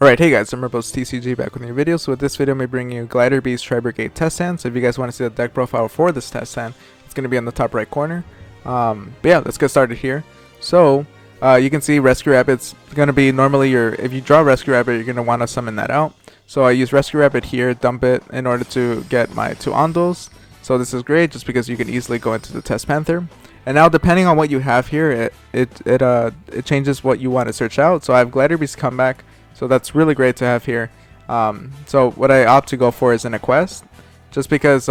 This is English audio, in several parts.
Alright, hey guys, I'm Rebels TCG back with a new video. So with this video, I'm going to bring you Gladiator Beast Tri-Brigade test hand. So if you guys want to see the deck profile for this test hand, it's going to be on the top right corner. But yeah, let's get started here. So you can see Rescue Rabbit's going to be normally if you draw Rescue Rabbit, you're going to want to summon that out. So I use Rescue Rabbit here, dump it in order to get my 2 Ondos. So this is great just because you can easily go into the Test Panther. And now depending on what you have here, it changes what you want to search out. So I have Gladiator Beast Comeback. So that's really great to have here. So what I opt to go for is in a quest, just because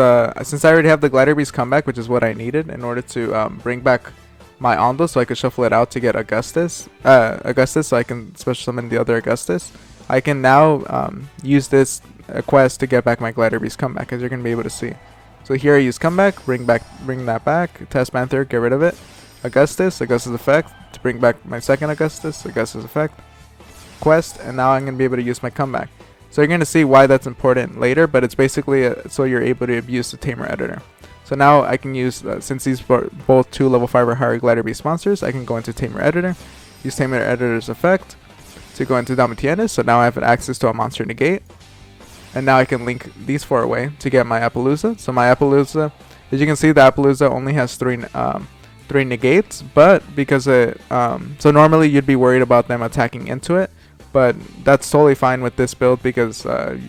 since I already have the Gladiator Beast Comeback, which is what I needed in order to bring back my Ondo, so I could shuffle it out to get Augustus, so I can special summon the other Augustus. I can now use this quest to get back my Gladiator Beast Comeback, as you're gonna be able to see. So here I use Comeback, bring that back, Test Panther, get rid of it, Augustus effect to bring back my second Augustus effect. Quest, and now I'm going to be able to use my comeback. So you're going to see why that's important later, but it's basically so you're able to use the Tamer Editor. So now I can use, since these are both 2 level 5 or higher Gladiator Beast monsters, I can go into Tamer Editor, use Tamer Editor's effect to go into Damatianus. So now I have access to a monster negate, and now I can link these 4 away to get my Appaloosa. So my Appaloosa, as you can see, the Appaloosa only has 3 negates, but because so normally you'd be worried about them attacking into it. But that's totally fine with this build because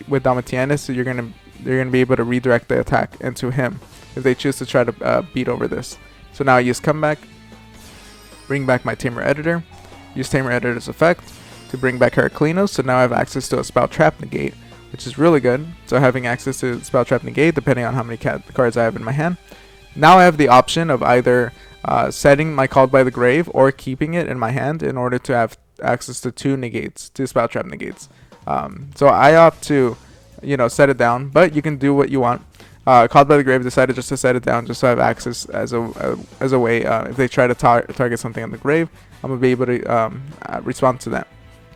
with Damatianus, you're gonna be able to redirect the attack into him if they choose to try to beat over this. So now I use Comeback, bring back my Tamer Editor, use Tamer Editor's effect to bring back Heraclinos. So now I have access to a Spout Trap Negate, which is really good. So having access to Spout Trap Negate, depending on how many cards I have in my hand. Now I have the option of either setting my Called by the Grave or keeping it in my hand in order to have access to 2 negates, 2 Spout Trap negates. So I opt to, set it down, but you can do what you want. Called by the Grave decided just to set it down just so I have access as a way, if they try to target something on the grave, I'm going to be able to respond to that.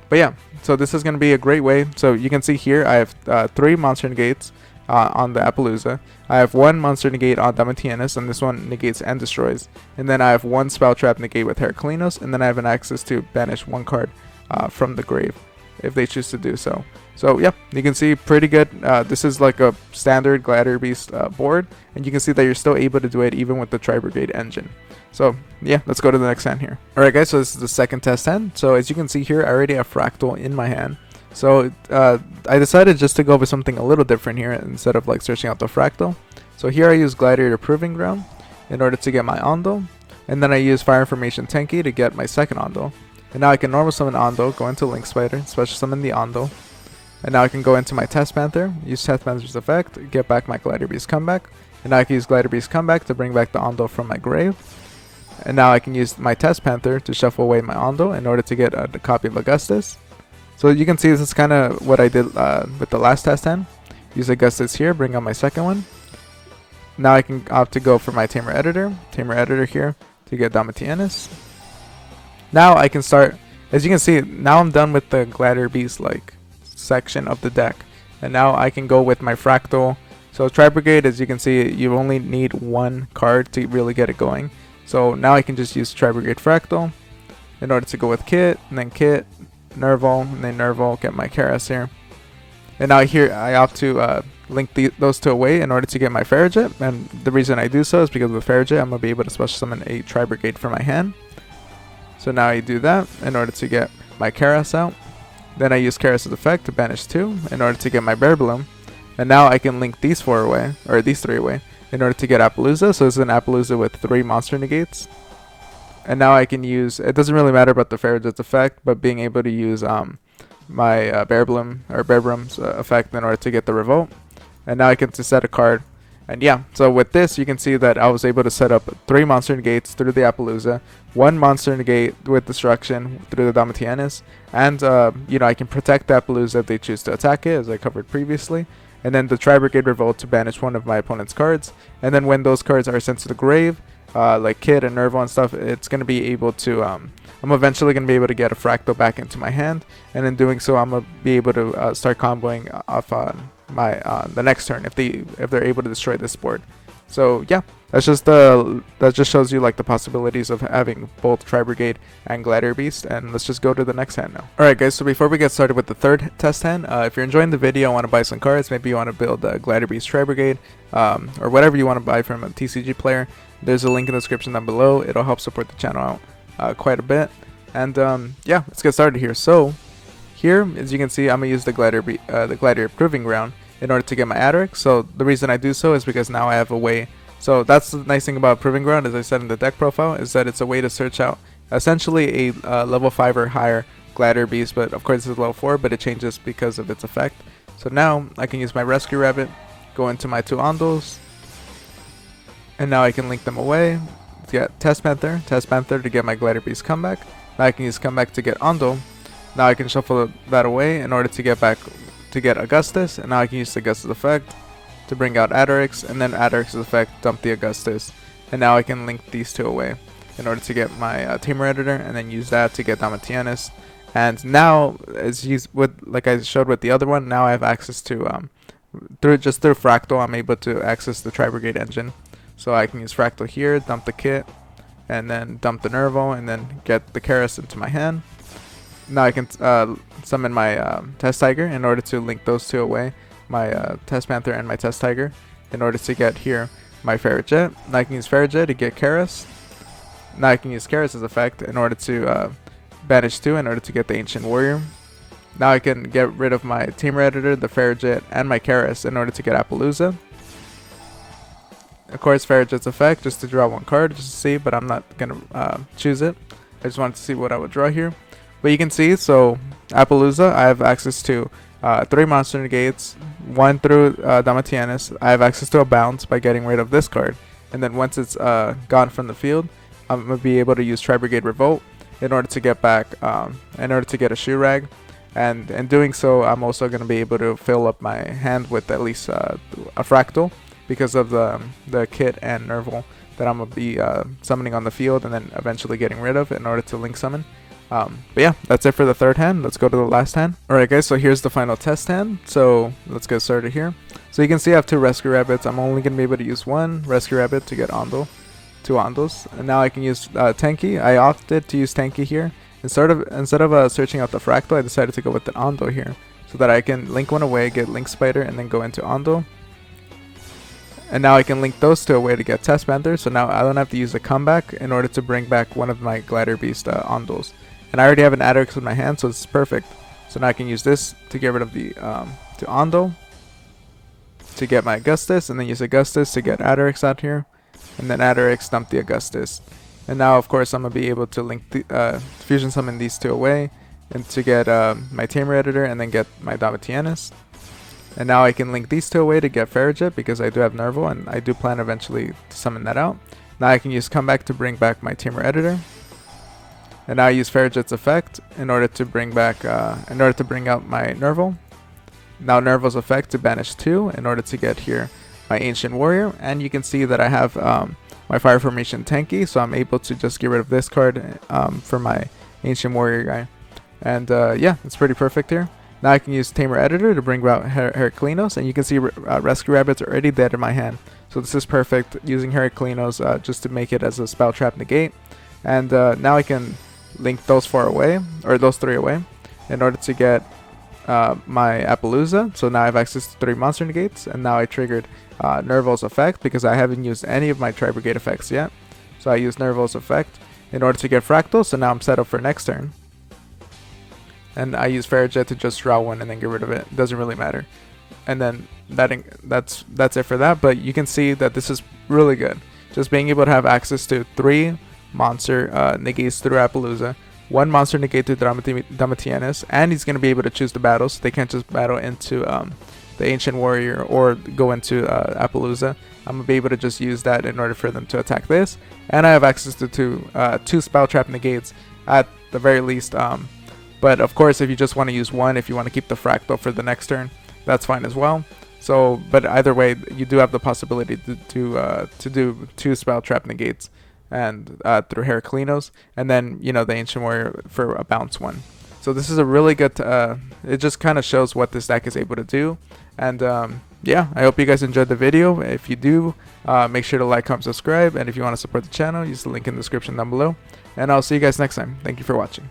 But yeah, so this is going to be a great way. So you can see here I have 3 monster negates on the Appaloosa. I have 1 monster negate on Damatianus, and this one negates and destroys. And then I have 1 Spout Trap negate with Heraclinos, and then I have an access to banish 1 card from the grave if they choose to do so. So yeah, you can see pretty good. This is like a standard Gladiator Beast board, and you can see that you're still able to do it even with the Tri-Brigade engine. So yeah, let's go to the next hand here. Alright guys, so this is the second test hand. So as you can see here, I already have Fractal in my hand. So I decided just to go with something a little different here instead of like searching out the Fractal. So here I use Gladiator Proving Ground in order to get my Ondo, and then I use Fire Information Tenki to get my second Ondo. And now I can normal summon Ondo, go into Link Spider, special summon the Ondo, and now I can go into my Test Panther, use Test Panther's effect, get back my Gladiator Beast Comeback, and now I can use Gladiator Beast Comeback to bring back the Ondo from my grave. And now I can use my Test Panther to shuffle away my Ondo in order to get a copy of Augustus. So you can see this is kind of what I did with the last test hand. Use Augustus here, bring on my second one. Now I can opt to go for my Tamer Editor here to get Damatianus. Now I can start, as you can see, now I'm done with the Gladiator Beast section of the deck. And now I can go with my Fractal. So Tri-Brigade, as you can see, you only need 1 card to really get it going. So now I can just use Tri-Brigade Fractal in order to go with Kit, and then Kit, Nerval, and then Nerval, get my Karas here. And now here I opt to link those 2 away in order to get my Farragut. And the reason I do so is because with Farragut, I'm going to be able to special summon a Tri-Brigade from my hand. So now I do that in order to get my Karas out. Then I use Karas' effect to banish 2 in order to get my Bear Bloom. And now I can link these 4 away, or these 3 away, in order to get Appaloosa. So this is an Appaloosa with 3 monster negates. And now I can use, it doesn't really matter about the Farragut's effect, but being able to use my Bear Bloom's effect in order to get the Revolt. And now I can set a card. And yeah, so with this, you can see that I was able to set up 3 monster negates through the Appaloosa, 1 monster negate with destruction through the Damatianus, and I can protect the Appaloosa if they choose to attack it, as I covered previously. And then the Tri-Brigade Revolt to banish 1 of my opponent's cards. And then when those cards are sent to the grave, like Kid and Nerval and stuff, it's going to be able to, I'm eventually going to be able to get a Fractal back into my hand, and in doing so, I'm going to be able to start comboing off my the next turn if they're able to destroy this board. So yeah, that just shows you like the possibilities of having both Tri-Brigade and Gladiator Beast. And let's just go to the next hand now. Alright guys, so before we get started with the third test hand, if you're enjoying the video, want to buy some cards, maybe you want to build Gladiator Beast Tri-Brigade, or whatever you want to buy from a TCG player, there's a link in the description down below. It'll help support the channel out quite a bit. And yeah, let's get started here. So here, as you can see, I'm gonna use the Gladiator Proving Ground in order to get my Adderix. So the reason I do so is because now I have a way. So that's the nice thing about Proving Ground, as I said in the deck profile, is that it's a way to search out essentially a level 5 or higher Gladiator Beast, but of course it's level 4, but it changes because of its effect. So now I can use my Rescue Rabbit, go into my 2 Ondos, and now I can link them away to get Test Panther to get my Gladiator Beast Comeback. Now I can use Comeback to get Ondo. Now I can shuffle that away in order to get Augustus, and now I can use the Augustus effect to bring out Adderix, and then Adderix's effect dump the Augustus, and now I can link these 2 away in order to get my Tamer Editor, and then use that to get Damatianus. And now, like I showed with the other one, now I have access to through Fractal, I'm able to access the Tri-Brigade engine. So I can use Fractal here, dump the kit, and then dump the Nervo, and then get the Karas into my hand. Now I can summon my Test Tiger in order to link those 2 away, my Test Panther and my Test Tiger, in order to get here my Ferret Jet. Now I can use Ferret Jet to get Karas. Now I can use Karas' effect in order to banish 2 in order to get the Ancient Warrior. Now I can get rid of my Tamer Editor, the Ferret Jet, and my Karas in order to get Appaloosa. Of course, Ferret Jet's effect, just to draw 1 card, just to see, but I'm not going to choose it. I just wanted to see what I would draw here. But you can see, so Appaloosa, I have access to 3 monster negates, 1 through Damatianus. I have access to a bounce by getting rid of this card. And then once it's gone from the field, I'm going to be able to use Tri-Brigade Revolt in order to get back, in order to get a Shoe Rag. And in doing so, I'm also going to be able to fill up my hand with at least a Fractal, because of the kit and Nerval that I'm going to be summoning on the field and then eventually getting rid of in order to link summon. But yeah, that's it for the third hand. Let's go to the last hand. Alright guys, so here's the final test hand. So let's get started here. So you can see I have 2 Rescue Rabbits. I'm only going to be able to use 1 Rescue Rabbit to get 2 Ondos. And now I can use Tenki. I opted to use Tenki here. Instead of searching out the Fractal, I decided to go with the Ondo here, so that I can link 1 away, get Link Spider, and then go into Ondo. And now I can link those 2 away to get Test Panther, so now I don't have to use a Comeback in order to bring back one of my Gladiator Beast Ondos. And I already have an Adderix in my hand, so this is perfect. So now I can use this to get rid of the to Ondo, to get my Augustus, and then use Augustus to get Adderix out here, and then Adderix dump the Augustus. And now of course I'm going to be able to link the, fusion summon these 2 away, and to get my Tamer Editor, and then get my Damatianus. And now I can link these 2 away to get Ferret Jet, because I do have Nerval, and I do plan eventually to summon that out. Now I can use Comeback to bring back my Tamer Editor. And now I use Ferret Jet's effect in order to bring back, to bring out my Nerval. Now Nerval's effect to banish 2 in order to get here my Ancient Warrior. And you can see that I have my Fire Formation Tenki, so I'm able to just get rid of this card for my Ancient Warrior guy. And yeah, it's pretty perfect here. Now I can use Tamer Editor to bring out Heraclinos, and you can see Rescue Rabbits are already dead in my hand. So this is perfect, using Heraclinos just to make it as a Spell Trap Negate. And now I can link those 4 away, or those 3 away, in order to get my Appaloosa. So now I have access to 3 monster negates, and now I triggered Nerval's effect, because I haven't used any of my Tri-Brigade effects yet. So I used Nerval's effect in order to get Fractal, so now I'm set up for next turn. And I use Ferret Jet to just draw 1 and then get rid of it. It doesn't really matter. And then that's it for that. But you can see that this is really good. Just being able to have access to 3 monster negates through Appaloosa, 1 monster negate to Damatianus, and he's going to be able to choose the battles. So they can't just battle into the Ancient Warrior or go into Appaloosa. I'm going to be able to just use that in order for them to attack this. And I have access to 2 Spell Trap negates at the very least. But of course, if you just want to use 1, if you want to keep the Fractal for the next turn, that's fine as well. So, but either way, you do have the possibility to do 2 Spell Trap negates, and through Heraclinos, and then the Ancient Warrior for a bounce 1. So this is a really good. It just kind of shows what this deck is able to do, and yeah, I hope you guys enjoyed the video. If you do, make sure to like, comment, subscribe, and if you want to support the channel, use the link in the description down below. And I'll see you guys next time. Thank you for watching.